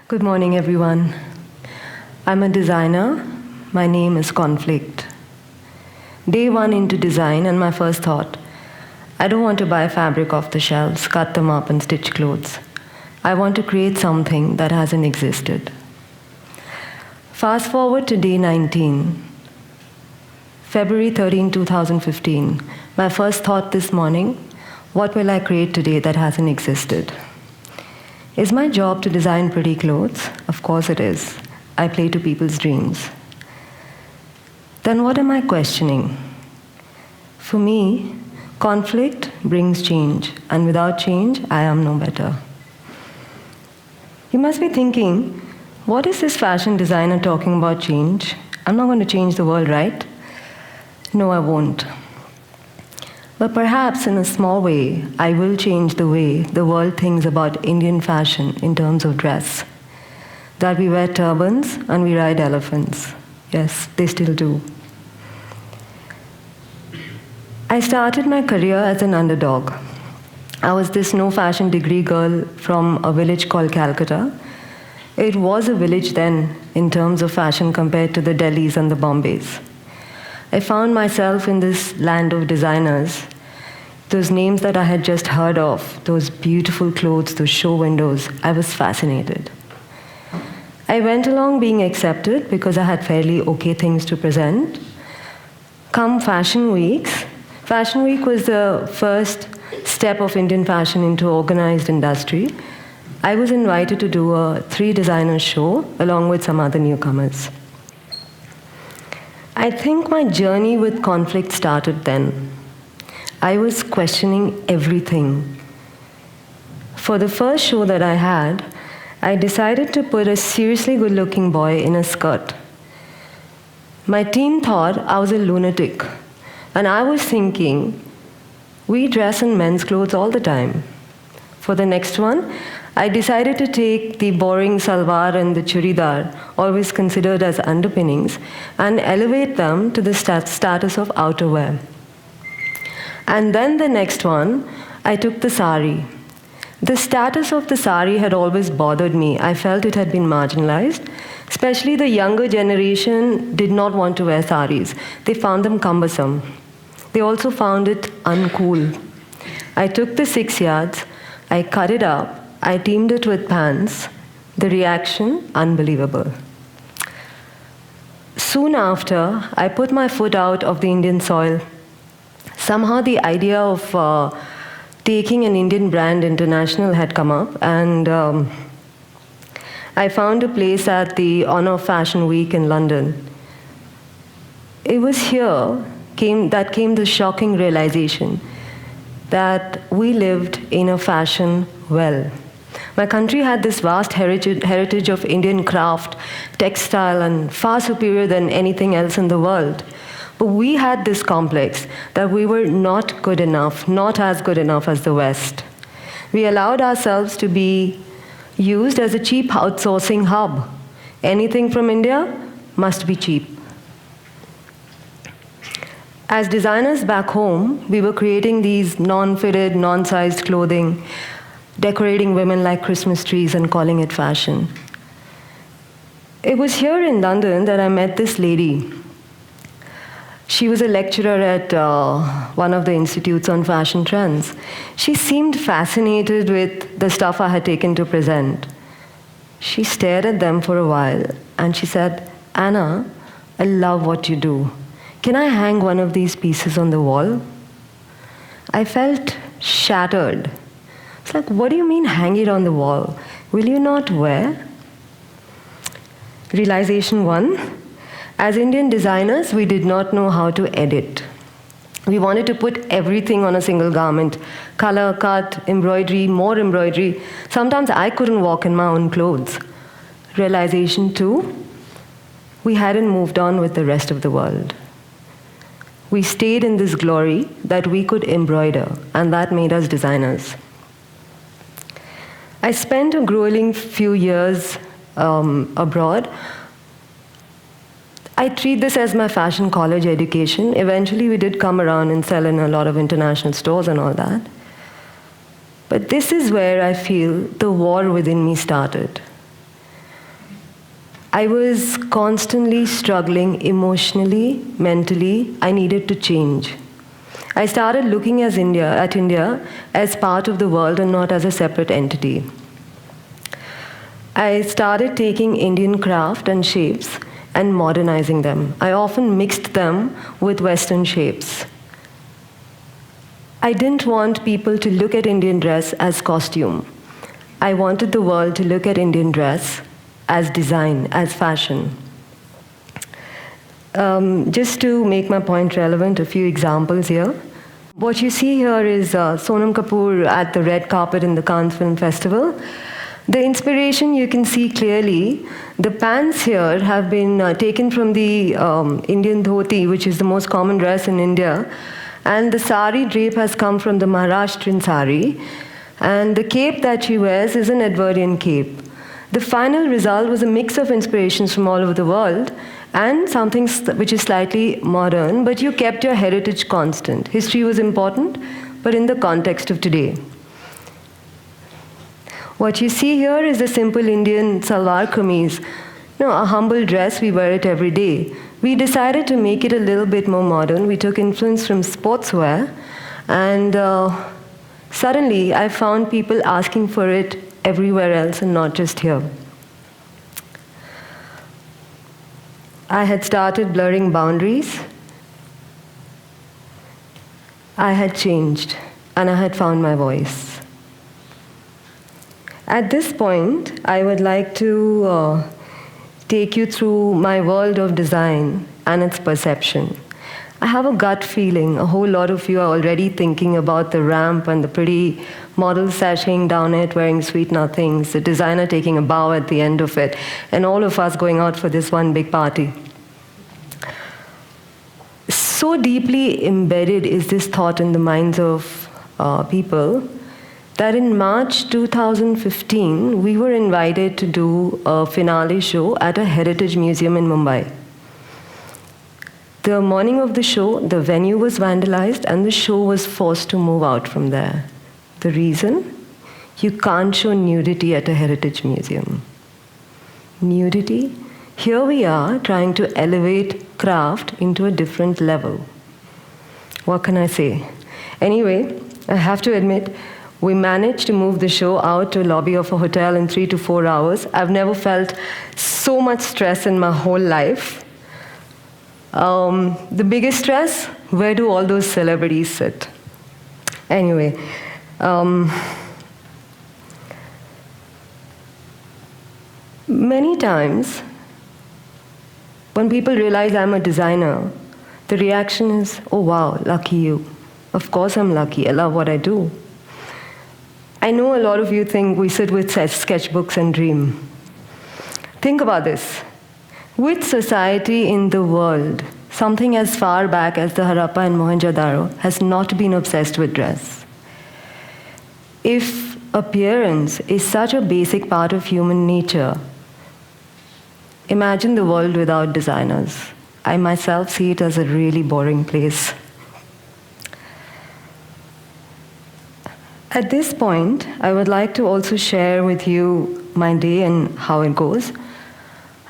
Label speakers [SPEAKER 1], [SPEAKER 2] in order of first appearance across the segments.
[SPEAKER 1] Good morning, everyone. I'm a designer. My name is Conflict. Day one into design, and my first thought, I don't want to buy fabric off the shelves, cut them up, and stitch clothes. I want to create something that hasn't existed. Fast forward to day 19, February 13, 2015. My first thought this morning, what will I create today that hasn't existed? Is my job to design pretty clothes? Of course it is. I play to people's dreams. Then what am I questioning? For me, conflict brings change, and without change, I am no better. You must be thinking, what is this fashion designer talking about change? I'm not going to change the world, right? No, I won't. But perhaps in a small way, I will change the way the world thinks about Indian fashion in terms of dress. That we wear turbans and we ride elephants. Yes, they still do. I started my career as an underdog. I was this no fashion degree girl from a village called Calcutta. It was a village then in terms of fashion compared to the Delhis and the Bombays. I found myself in this land of designers, those names that I had just heard of, those beautiful clothes, those show windows. I was fascinated. I went along being accepted because I had fairly okay things to present. Come Fashion Weeks. Fashion Week was the first step of Indian fashion into organized industry. I was invited to do a 3-designer show along with some other newcomers. I think my journey with conflict started then. I was questioning everything. For the first show that I had, I decided to put a seriously good-looking boy in a skirt. My team thought I was a lunatic, and I was thinking, we dress in men's clothes all the time. For the next one, I decided to take the boring salwar and the churidar, always considered as underpinnings, and elevate them to the status of outerwear. And then the next one, I took the sari. The status of the sari had always bothered me. I felt it had been marginalized. Especially the younger generation did not want to wear saris. They found them cumbersome. They also found it uncool. I took the 6 yards, I cut it up, I teamed it with pants. The reaction, unbelievable. Soon after, I put my foot out of the Indian soil. Somehow the idea of taking an Indian brand international had come up, and I found a place at the Honor Fashion Week in London. It was here that came the shocking realization that we lived in a fashion well. My country had this vast heritage of Indian craft, textile, and far superior than anything else in the world. But we had this complex that we were not good enough, not as good enough as the West. We allowed ourselves to be used as a cheap outsourcing hub. Anything from India must be cheap. As designers back home, we were creating these non-fitted, non-sized clothing, decorating women like Christmas trees and calling it fashion. It was here in London that I met this lady. She was a lecturer at one of the institutes on fashion trends. She seemed fascinated with the stuff I had taken to present. She stared at them for a while, and she said, "Anna, I love what you do. Can I hang one of these pieces on the wall?" I felt shattered. It's like, what do you mean hang it on the wall? Will you not wear? Realization 1. As Indian designers, we did not know how to edit. We wanted to put everything on a single garment. Color, cut, embroidery, more embroidery. Sometimes I couldn't walk in my own clothes. Realization 2. We hadn't moved on with the rest of the world. We stayed in this glory that we could embroider, and that made us designers. I spent a grueling few years abroad. I treat this as my fashion college education. Eventually, we did come around and sell in a lot of international stores and all that. But this is where I feel the war within me started. I was constantly struggling emotionally, mentally. I needed to change. I started looking at India as part of the world and not as a separate entity. I started taking Indian craft and shapes and modernizing them. I often mixed them with Western shapes. I didn't want people to look at Indian dress as costume. I wanted the world to look at Indian dress as design, as fashion. Just to make my point relevant, a few examples here. What you see here is Sonam Kapoor at the red carpet in the Cannes Film Festival. The inspiration you can see clearly. The pants here have been taken from the Indian dhoti, which is the most common dress in India. And the sari drape has come from the Maharashtrian sari. And the cape that she wears is an Edwardian cape. The final result was a mix of inspirations from all over the world and something which is slightly modern, but you kept your heritage constant. History was important, but in the context of today. What you see here is a simple Indian salwar kameez, a humble dress, we wear it every day. We decided to make it a little bit more modern. We took influence from sportswear, and suddenly I found people asking for it everywhere else and not just here. I had started blurring boundaries. I had changed, and I had found my voice. At this point, I would like to take you through my world of design and its perception. I have a gut feeling a whole lot of you are already thinking about the ramp and the pretty model sashaying down it, wearing sweet nothings, the designer taking a bow at the end of it, and all of us going out for this one big party. So deeply embedded is this thought in the minds of people that in March 2015, we were invited to do a finale show at a heritage museum in Mumbai. The morning of the show, the venue was vandalized and the show was forced to move out from there. The reason? You can't show nudity at a heritage museum. Nudity? Here we are trying to elevate craft into a different level. What can I say? Anyway, I have to admit, we managed to move the show out to a lobby of a hotel in 3 to 4 hours. I've never felt so much stress in my whole life. The biggest stress, where do all those celebrities sit? Anyway, many times, when people realize I'm a designer, the reaction is, oh wow, lucky you. Of course I'm lucky, I love what I do. I know a lot of you think we sit with sketchbooks and dream. Think about this. Which society in the world, something as far back as the Harappa and Mohenjo-daro, has not been obsessed with dress? If appearance is such a basic part of human nature, imagine the world without designers. I myself see it as a really boring place. At this point, I would like to also share with you my day and how it goes.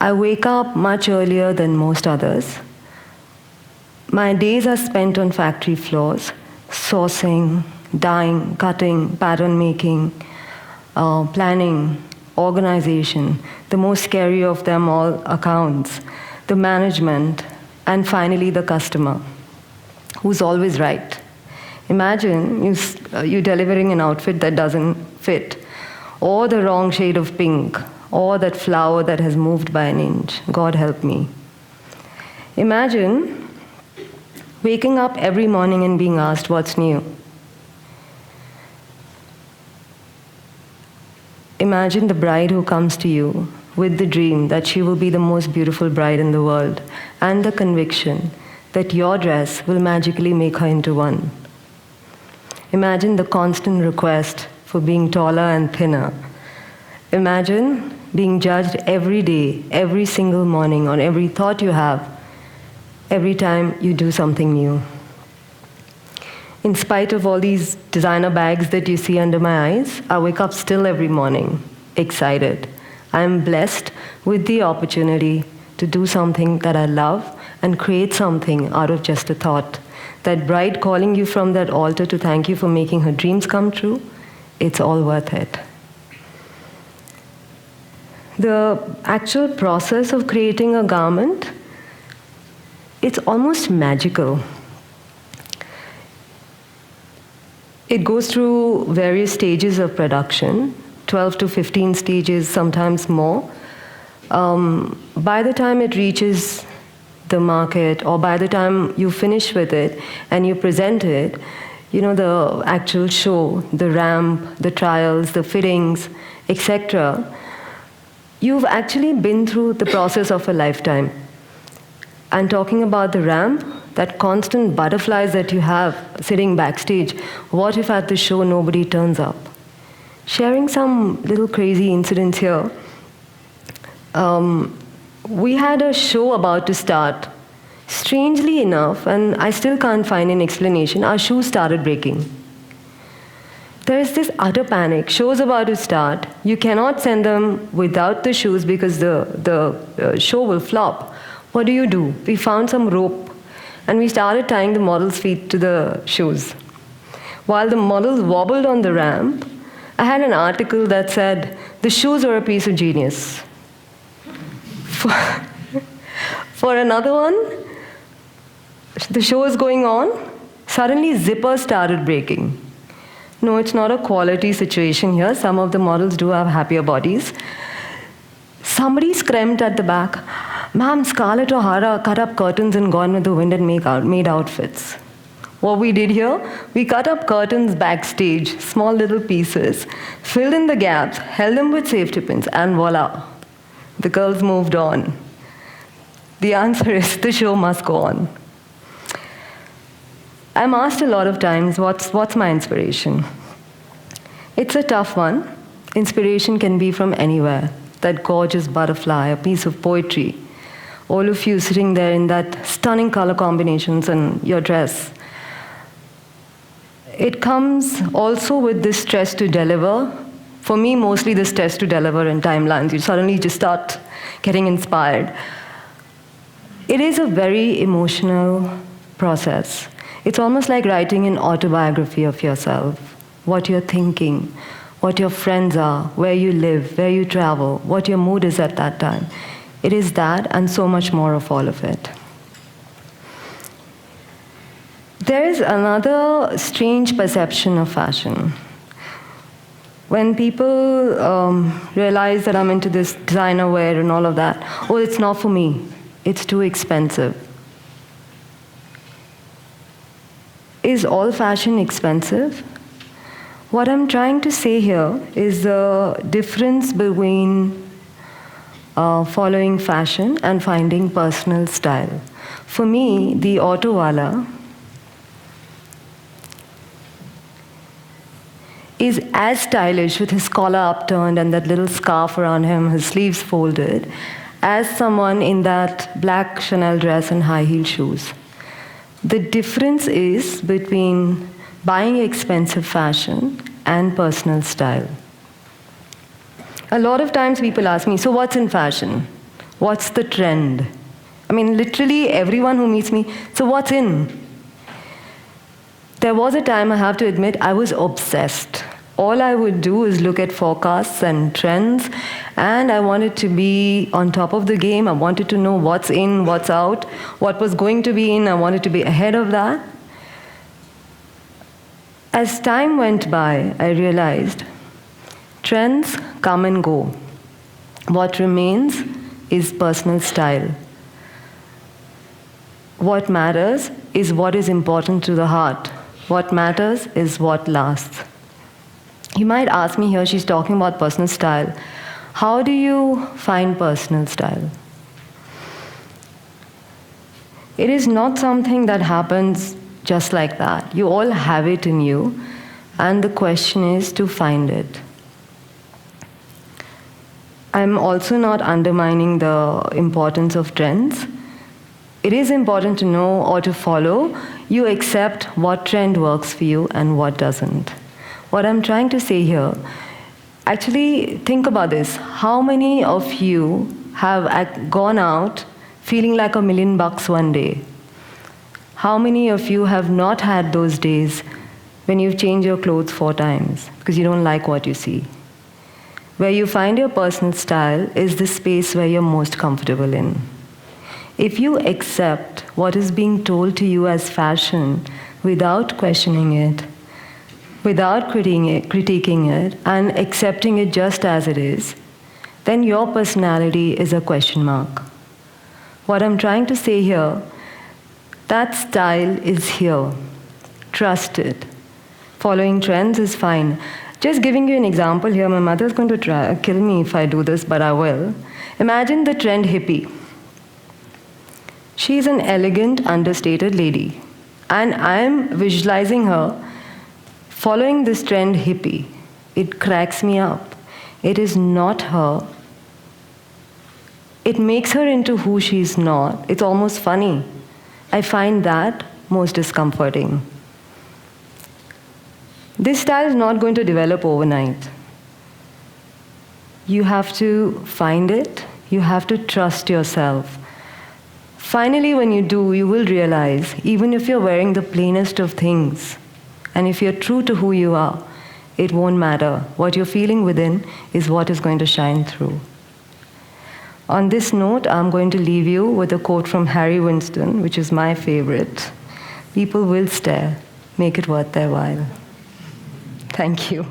[SPEAKER 1] I wake up much earlier than most others. My days are spent on factory floors, sourcing, dyeing, cutting, pattern making, planning, organization, the most scary of them all, accounts, the management, and finally the customer, who's always right. Imagine you delivering an outfit that doesn't fit, or the wrong shade of pink, or that flower that has moved by an inch. God help me. Imagine waking up every morning and being asked what's new. Imagine the bride who comes to you with the dream that she will be the most beautiful bride in the world and the conviction that your dress will magically make her into one. Imagine the constant request for being taller and thinner. Imagine being judged every day, every single morning, on every thought you have, every time you do something new. In spite of all these designer bags that you see under my eyes, I wake up still every morning, excited. I am blessed with the opportunity to do something that I love and create something out of just a thought. That bride calling you from that altar to thank you for making her dreams come true, it's all worth it. The actual process of creating a garment, it's almost magical. It goes through various stages of production, 12 to 15 stages, sometimes more. By the time it reaches the market, or by the time you finish with it and you present it, the actual show, the ramp, the trials, the fittings, etc., you've actually been through the process of a lifetime. And talking about the ramp, that constant butterflies that you have sitting backstage, what if at the show nobody turns up? Sharing some little crazy incidents here. We had a show about to start. Strangely enough, and I still can't find an explanation, our shoes started breaking. There is this utter panic. Show's about to start. You cannot send them without the shoes because the show will flop. What do? We found some rope and we started tying the model's feet to the shoes. While the models wobbled on the ramp, I had an article that said, the shoes are a piece of genius. For another one, the show is going on, suddenly zippers started breaking. No, it's not a quality situation here. Some of the models do have happier bodies. Somebody screamed at the back, "Ma'am, Scarlett O'Hara cut up curtains and gone with the wind and made outfits." What we did here, we cut up curtains backstage, small little pieces, filled in the gaps, held them with safety pins, and voila, the girls moved on. The answer is the show must go on. I'm asked a lot of times, what's my inspiration? It's a tough one. Inspiration can be from anywhere. That gorgeous butterfly, a piece of poetry, all of you sitting there in that stunning color combinations and your dress. It comes also with this stress to deliver. For me, mostly the stress to deliver in timelines. You suddenly just start getting inspired. It is a very emotional process. It's almost like writing an autobiography of yourself, what you're thinking, what your friends are, where you live, where you travel, what your mood is at that time. It is that and so much more of all of it. There is another strange perception of fashion. When people realize that I'm into this designer wear and all of that, oh, it's not for me. It's too expensive. Is all fashion expensive? What I'm trying to say here is the difference between following fashion and finding personal style. For me, the auto wala is as stylish with his collar upturned and that little scarf around him, his sleeves folded, as someone in that black Chanel dress and high-heel shoes. The difference is between buying expensive fashion and personal style. A lot of times people ask me, so what's in fashion? What's the trend? I mean, literally everyone who meets me, so what's in? There was a time, I have to admit, I was obsessed. All I would do is look at forecasts and trends, and I wanted to be on top of the game. I wanted to know what's in, what's out, what was going to be in. I wanted to be ahead of that. As time went by, I realized trends come and go. What remains is personal style. What matters is what is important to the heart. What matters is what lasts. You might ask me here, she's talking about personal style. How do you find personal style? It is not something that happens just like that. You all have it in you, and the question is to find it. I'm also not undermining the importance of trends. It is important to know or to follow. You accept what trend works for you and what doesn't. What I'm trying to say here, actually think about this. How many of you have gone out feeling like $1 million one day? How many of you have not had those days when you've changed your clothes 4 times because you don't like what you see? Where you find your personal style is the space where you're most comfortable in. If you accept what is being told to you as fashion without questioning it, without critiquing it, and accepting it just as it is, then your personality is a question mark. What I'm trying to say here, that style is here. Trust it. Following trends is fine. Just giving you an example here, my mother's going to kill me if I do this, but I will. Imagine the trend hippie. She's an elegant, understated lady. And I'm visualizing her following this trend hippie. It cracks me up. It is not her. It makes her into who she's not. It's almost funny. I find that most discomforting. This style is not going to develop overnight. You have to find it. You have to trust yourself. Finally, when you do, you will realize, even if you're wearing the plainest of things, and if you're true to who you are, it won't matter. What you're feeling within is what is going to shine through. On this note, I'm going to leave you with a quote from Harry Winston, which is my favorite. People will stare. Make it worth their while. Thank you.